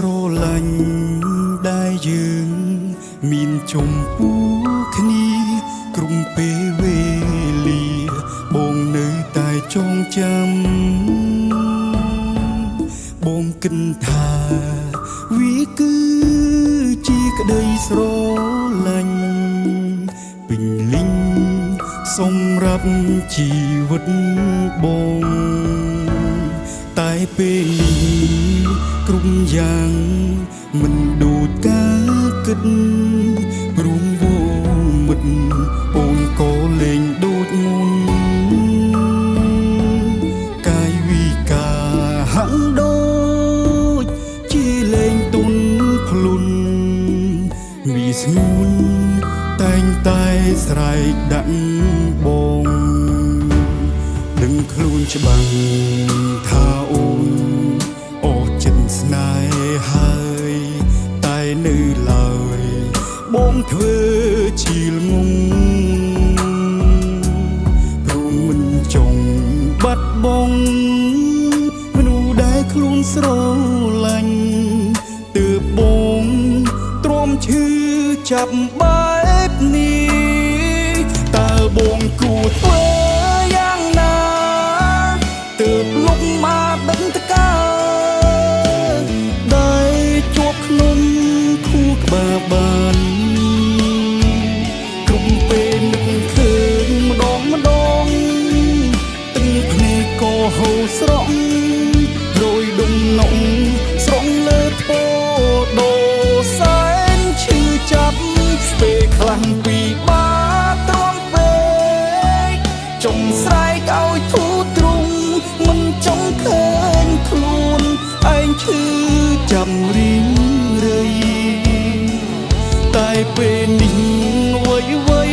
ស្រឡាញ់ដែលយើងមានជុំពូគ្នាក្រុមពេលវេលាបងនៅតែចងចាំបងគិតថាវាគឺជាក្តីស្រឡាញ់ពេញលេញសម្រាប់ជីវិតបងតែពេលនេះគ្រប់យ៉ាងមិនដូចការគិតព្រមវមិតអូនក៏លែងដូចមុនកាយវិការហាក់ដូចជាលែងទុនខ្លួនវាស្ងួនតែងតែស្រែកដាក់បងដឹងខ្លួនច្បាស់ថាអូនអស់ចិត្តស្នេហ៍ហើយតែនៅឡើយបងធ្វើជាល្ងងព្រោះមិនចង់បាត់បង់មនុស្សដែលខ្លួនស្រឡាញ់ទើបបងទ្រាំឈឺចាប់បែបនេះតើបងគួរធ្វើយ៉ាងណាទើបលុបមកដឹងតកាដែលជាប់ក្នុងខួរក្បាលបានគ្រប់ពេលនឹកឃើញម្ដងទឹកភ្នែកក៏ហូរស្រក់រយដុំនំស្រង់លើថ្ពោដោសែនឈឺចាប់ពេលខ្លាំងពីបាទ្រាំពេកចង់ស្រែកឲ្យធូរទ្រង់មិនចង់ឃើញខ្លួនឯងឈឺចាំរីងរៃតែពេលនេះវៃ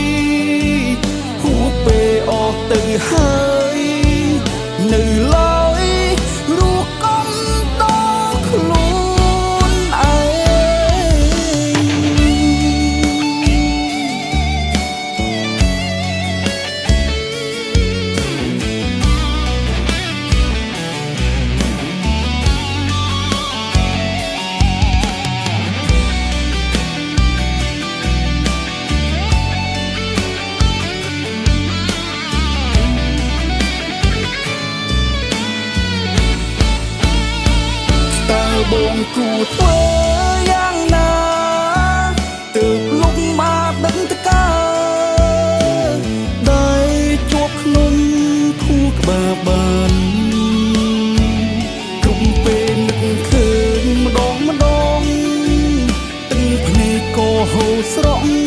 ហួសពេលអស់ទៅហើយនៅឡើយរស់កុំតខ្លួនឯងបងគួរធ្វើយ៉ាងណាទើបលុបមកដឹងតកាដែលជាប់ក្នុងខួរក្បាលបានគ្រប់ពេលនឹកឃើញម្ដងទឹកភ្នែកក៏ហូរស្រក់